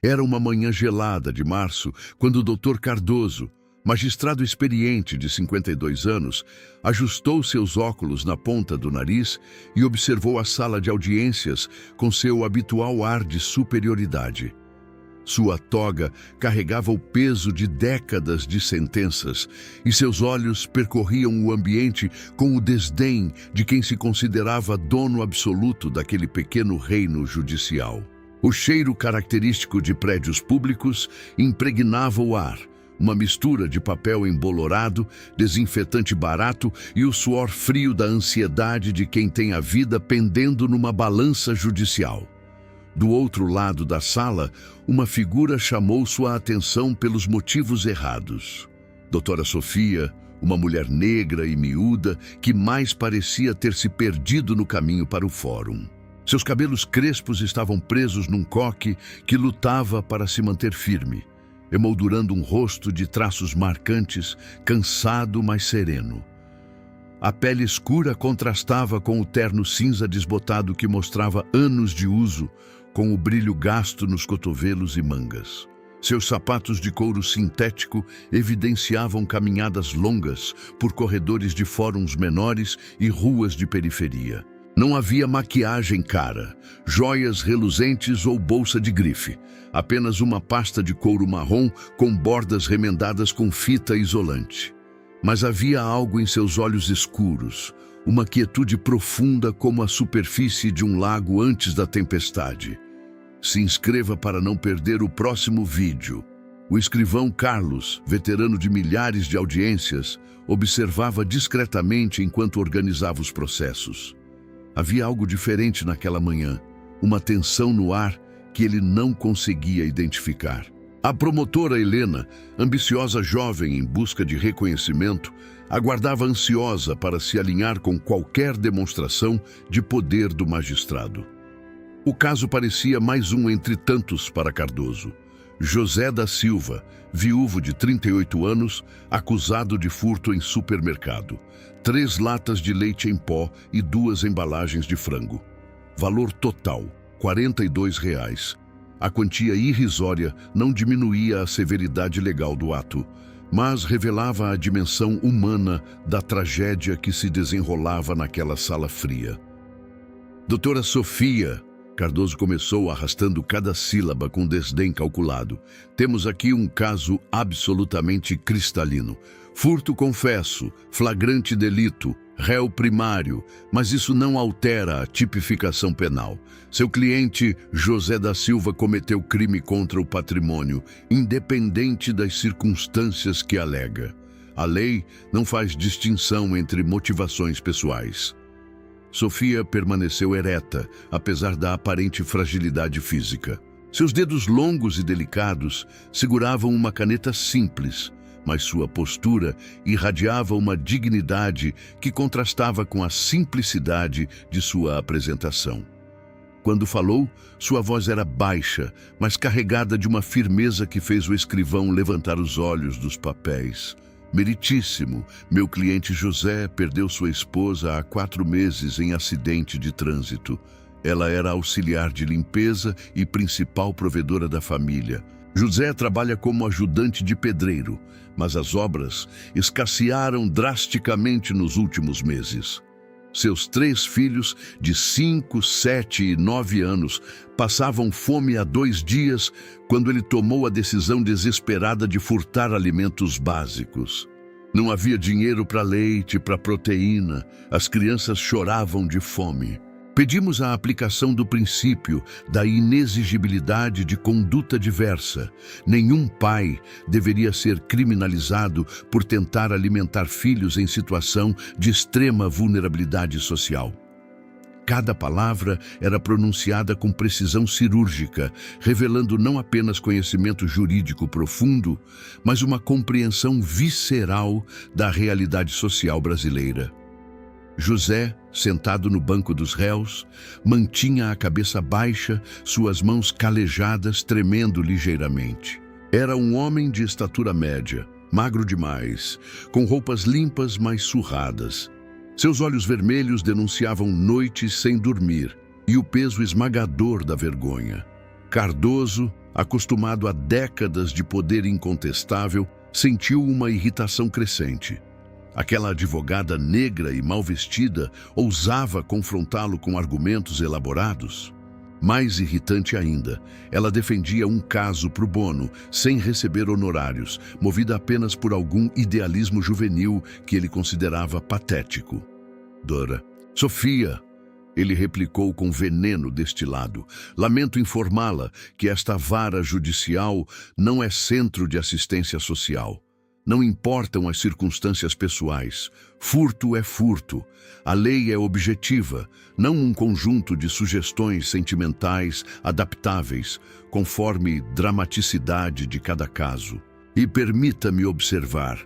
Era uma manhã gelada de março, quando o Dr. Cardoso, magistrado experiente de 52 anos, ajustou seus óculos na ponta do nariz e observou a sala de audiências com seu habitual ar de superioridade. Sua toga carregava o peso de décadas de sentenças e seus olhos percorriam o ambiente com o desdém de quem se considerava dono absoluto daquele pequeno reino judicial. O cheiro característico de prédios públicos impregnava o ar, uma mistura de papel embolorado, desinfetante barato e o suor frio da ansiedade de quem tem a vida pendendo numa balança judicial. Do outro lado da sala, uma figura chamou sua atenção pelos motivos errados. Doutora Sofia, uma mulher negra e miúda que mais parecia ter se perdido no caminho para o fórum. Seus cabelos crespos estavam presos num coque que lutava para se manter firme, emoldurando um rosto de traços marcantes, cansado, mas sereno. A pele escura contrastava com o terno cinza desbotado que mostrava anos de uso, com o brilho gasto nos cotovelos e mangas. Seus sapatos de couro sintético evidenciavam caminhadas longas por corredores de fóruns menores e ruas de periferia. Não havia maquiagem cara, joias reluzentes ou bolsa de grife. Apenas uma pasta de couro marrom com bordas remendadas com fita isolante. Mas havia algo em seus olhos escuros, uma quietude profunda como a superfície de um lago antes da tempestade. Se inscreva para não perder o próximo vídeo. O escrivão Carlos, veterano de milhares de audiências, observava discretamente enquanto organizava os processos. Havia algo diferente naquela manhã, uma tensão no ar que ele não conseguia identificar. A promotora Helena, ambiciosa jovem em busca de reconhecimento, aguardava ansiosa para se alinhar com qualquer demonstração de poder do magistrado. O caso parecia mais um entre tantos para Cardoso. José da Silva, viúvo de 38 anos, acusado de furto em supermercado. 3 latas de leite em pó e 2 embalagens de frango. Valor total, R$ 42. A quantia irrisória não diminuía a severidade legal do ato, mas revelava a dimensão humana da tragédia que se desenrolava naquela sala fria. Doutora Sofia, Cardoso começou arrastando cada sílaba com desdém calculado. Temos aqui um caso absolutamente cristalino. Furto confesso, flagrante delito, réu primário, mas isso não altera a tipificação penal. Seu cliente, José da Silva, cometeu crime contra o patrimônio, independente das circunstâncias que alega. A lei não faz distinção entre motivações pessoais. Sofia permaneceu ereta, apesar da aparente fragilidade física. Seus dedos longos e delicados seguravam uma caneta simples, mas sua postura irradiava uma dignidade que contrastava com a simplicidade de sua apresentação. Quando falou, sua voz era baixa, mas carregada de uma firmeza que fez o escrivão levantar os olhos dos papéis. Meritíssimo, meu cliente José perdeu sua esposa há 4 meses em acidente de trânsito. Ela era auxiliar de limpeza e principal provedora da família. José trabalha como ajudante de pedreiro, mas as obras escassearam drasticamente nos últimos meses. Seus 3 filhos, de 5, 7 e 9 anos, passavam fome há 2 dias quando ele tomou a decisão desesperada de furtar alimentos básicos. Não havia dinheiro para leite, para proteína. As crianças choravam de fome. Pedimos a aplicação do princípio da inexigibilidade de conduta diversa. Nenhum pai deveria ser criminalizado por tentar alimentar filhos em situação de extrema vulnerabilidade social. Cada palavra era pronunciada com precisão cirúrgica, revelando não apenas conhecimento jurídico profundo, mas uma compreensão visceral da realidade social brasileira. José, sentado no banco dos réus, mantinha a cabeça baixa, suas mãos calejadas, tremendo ligeiramente. Era um homem de estatura média, magro demais, com roupas limpas, mas surradas. Seus olhos vermelhos denunciavam noites sem dormir e o peso esmagador da vergonha. Cardoso, acostumado a décadas de poder incontestável, sentiu uma irritação crescente. Aquela advogada negra e mal vestida ousava confrontá-lo com argumentos elaborados. Mais irritante ainda, ela defendia um caso pro bono, sem receber honorários, movida apenas por algum idealismo juvenil que ele considerava patético. Dora, Sofia, ele replicou com veneno destilado. Lamento informá-la que esta vara judicial não é centro de assistência social. Não importam as circunstâncias pessoais. Furto é furto. A lei é objetiva, não um conjunto de sugestões sentimentais adaptáveis, conforme dramaticidade de cada caso. E permita-me observar.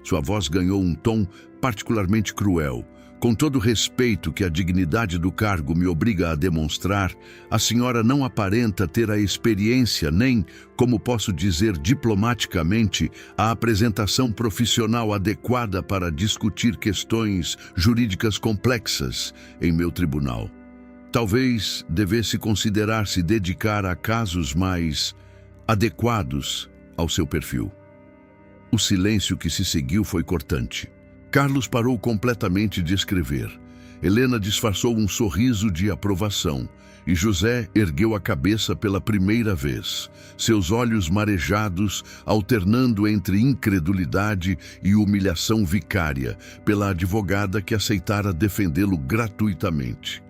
Sua voz ganhou um tom particularmente cruel. Com todo o respeito que a dignidade do cargo me obriga a demonstrar, a senhora não aparenta ter a experiência nem, como posso dizer diplomaticamente, a apresentação profissional adequada para discutir questões jurídicas complexas em meu tribunal. Talvez devesse considerar se dedicar a casos mais adequados ao seu perfil. O silêncio que se seguiu foi cortante. Carlos parou completamente de escrever. Helena disfarçou um sorriso de aprovação e José ergueu a cabeça pela primeira vez, seus olhos marejados, alternando entre incredulidade e humilhação vicária pela advogada que aceitara defendê-lo gratuitamente.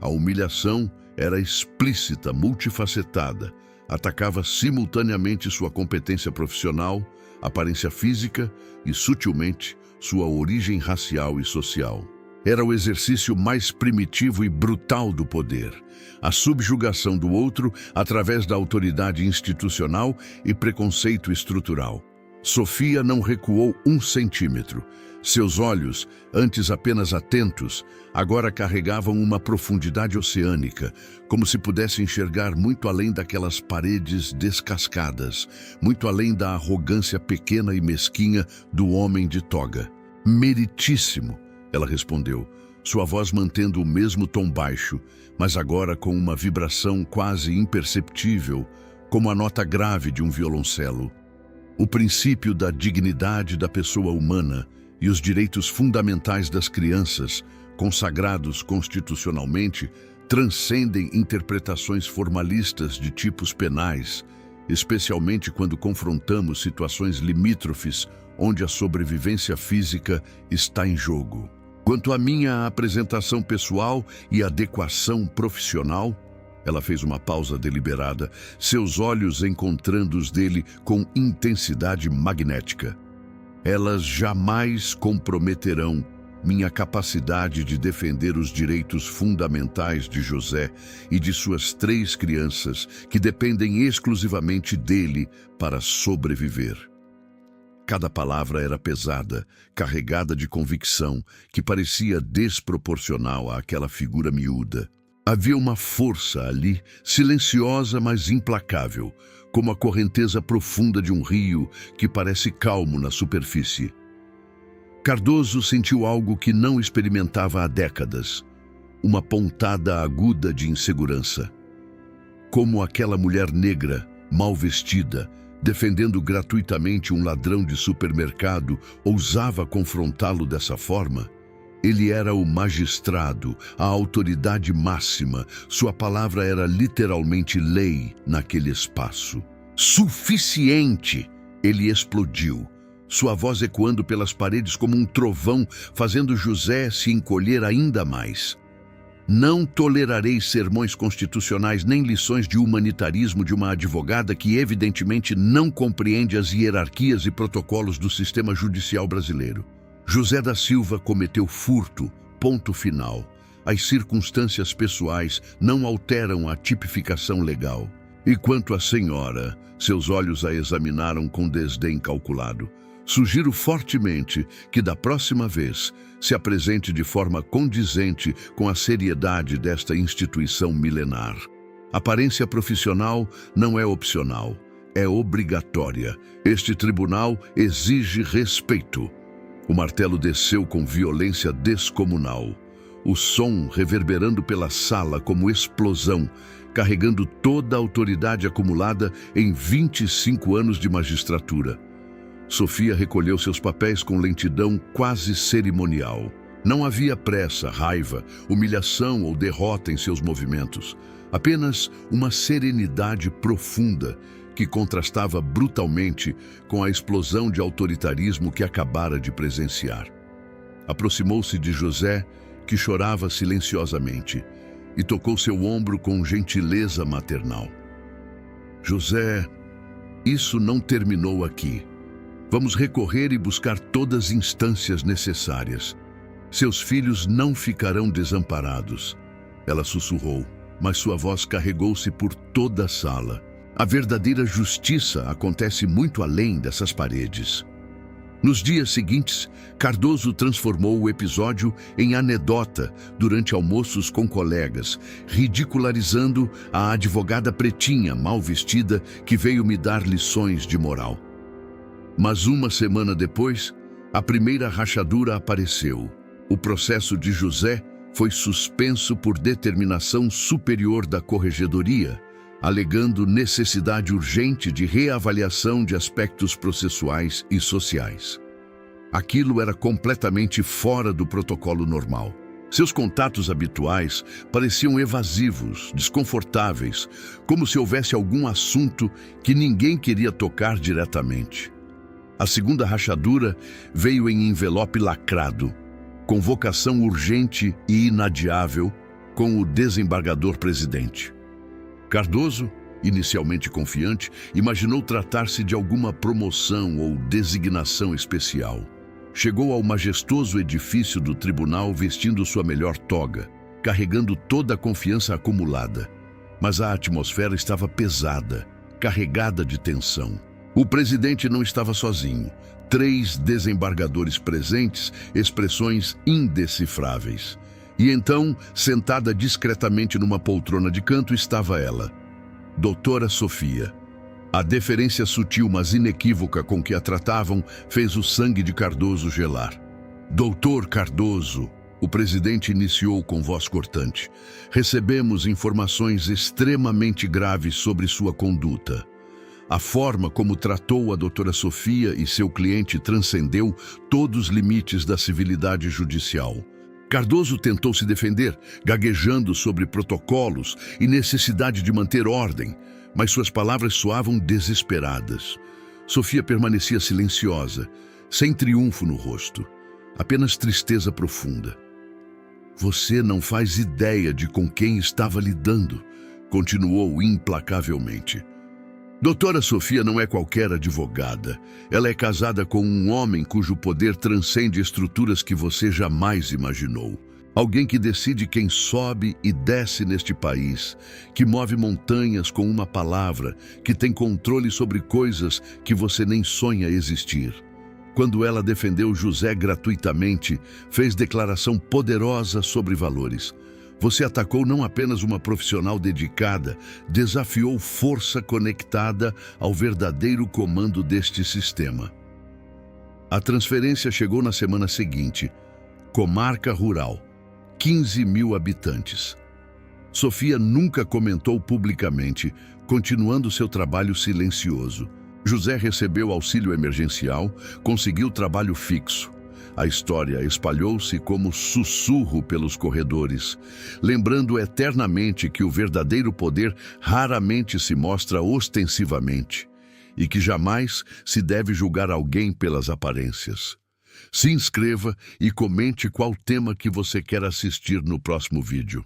A humilhação era explícita, multifacetada, atacava simultaneamente sua competência profissional, aparência física e, sutilmente, sua origem racial e social. Era o exercício mais primitivo e brutal do poder, a subjugação do outro através da autoridade institucional e preconceito estrutural. Sofia não recuou um centímetro. Seus olhos, antes apenas atentos, agora carregavam uma profundidade oceânica, como se pudesse enxergar muito além daquelas paredes descascadas, muito além da arrogância pequena e mesquinha do homem de toga. Meritíssimo, ela respondeu, sua voz mantendo o mesmo tom baixo, mas agora com uma vibração quase imperceptível, como a nota grave de um violoncelo. O princípio da dignidade da pessoa humana e os direitos fundamentais das crianças, consagrados constitucionalmente, transcendem interpretações formalistas de tipos penais, especialmente quando confrontamos situações limítrofes onde a sobrevivência física está em jogo. Quanto à minha apresentação pessoal e adequação profissional, ela fez uma pausa deliberada, seus olhos encontrando os dele com intensidade magnética. Elas jamais comprometerão minha capacidade de defender os direitos fundamentais de José e de suas 3 crianças que dependem exclusivamente dele para sobreviver. Cada palavra era pesada, carregada de convicção, que parecia desproporcional àquela figura miúda. Havia uma força ali, silenciosa mas implacável, como a correnteza profunda de um rio que parece calmo na superfície. Cardoso sentiu algo que não experimentava há décadas, uma pontada aguda de insegurança. Como aquela mulher negra, mal vestida, defendendo gratuitamente um ladrão de supermercado, ousava confrontá-lo dessa forma? Ele era o magistrado, a autoridade máxima. Sua palavra era literalmente lei naquele espaço. Suficiente! Ele explodiu, sua voz ecoando pelas paredes como um trovão, fazendo José se encolher ainda mais. Não tolerarei sermões constitucionais nem lições de humanitarismo de uma advogada que evidentemente não compreende as hierarquias e protocolos do sistema judicial brasileiro. José da Silva cometeu furto, ponto final. As circunstâncias pessoais não alteram a tipificação legal. E quanto à senhora, seus olhos a examinaram com desdém calculado. Sugiro fortemente que da próxima vez se apresente de forma condizente com a seriedade desta instituição milenar. Aparência profissional não é opcional, é obrigatória. Este tribunal exige respeito. O martelo desceu com violência descomunal. O som reverberando pela sala como explosão, carregando toda a autoridade acumulada em 25 anos de magistratura. Sofia recolheu seus papéis com lentidão quase cerimonial. Não havia pressa, raiva, humilhação ou derrota em seus movimentos. Apenas uma serenidade profunda que contrastava brutalmente com a explosão de autoritarismo que acabara de presenciar. Aproximou-se de José, que chorava silenciosamente, e tocou seu ombro com gentileza maternal. José, isso não terminou aqui. Vamos recorrer e buscar todas as instâncias necessárias. Seus filhos não ficarão desamparados. Ela sussurrou, mas sua voz carregou-se por toda a sala. A verdadeira justiça acontece muito além dessas paredes. Nos dias seguintes, Cardoso transformou o episódio em anedota durante almoços com colegas, ridicularizando a advogada pretinha mal vestida que veio me dar lições de moral. Mas uma semana depois, a primeira rachadura apareceu. O processo de José foi suspenso por determinação superior da Corregedoria, alegando necessidade urgente de reavaliação de aspectos processuais e sociais. Aquilo era completamente fora do protocolo normal. Seus contatos habituais pareciam evasivos, desconfortáveis, como se houvesse algum assunto que ninguém queria tocar diretamente. A segunda rachadura veio em envelope lacrado, convocação urgente e inadiável com o desembargador-presidente. Cardoso, inicialmente confiante, imaginou tratar-se de alguma promoção ou designação especial. Chegou ao majestoso edifício do tribunal vestindo sua melhor toga, carregando toda a confiança acumulada. Mas a atmosfera estava pesada, carregada de tensão. O presidente não estava sozinho. 3 desembargadores presentes, expressões indecifráveis. E então, sentada discretamente numa poltrona de canto, estava ela, doutora Sofia. A deferência sutil, mas inequívoca com que a tratavam, fez o sangue de Cardoso gelar. Doutor Cardoso, o presidente iniciou com voz cortante. Recebemos informações extremamente graves sobre sua conduta. A forma como tratou a doutora Sofia e seu cliente transcendeu todos os limites da civilidade judicial. Cardoso tentou se defender, gaguejando sobre protocolos e necessidade de manter ordem, mas suas palavras soavam desesperadas. Sofia permanecia silenciosa, sem triunfo no rosto, apenas tristeza profunda. Você não faz ideia de com quem estava lidando, continuou implacavelmente. Doutora Sofia não é qualquer advogada. Ela é casada com um homem cujo poder transcende estruturas que você jamais imaginou. Alguém que decide quem sobe e desce neste país, que move montanhas com uma palavra, que tem controle sobre coisas que você nem sonha existir. Quando ela defendeu José gratuitamente, fez declaração poderosa sobre valores. Você atacou não apenas uma profissional dedicada, desafiou força conectada ao verdadeiro comando deste sistema. A transferência chegou na semana seguinte. Comarca rural, 15.000 habitantes. Sofia nunca comentou publicamente, continuando seu trabalho silencioso. José recebeu auxílio emergencial, conseguiu trabalho fixo. A história espalhou-se como sussurro pelos corredores, lembrando eternamente que o verdadeiro poder raramente se mostra ostensivamente e que jamais se deve julgar alguém pelas aparências. Se inscreva e comente qual tema que você quer assistir no próximo vídeo.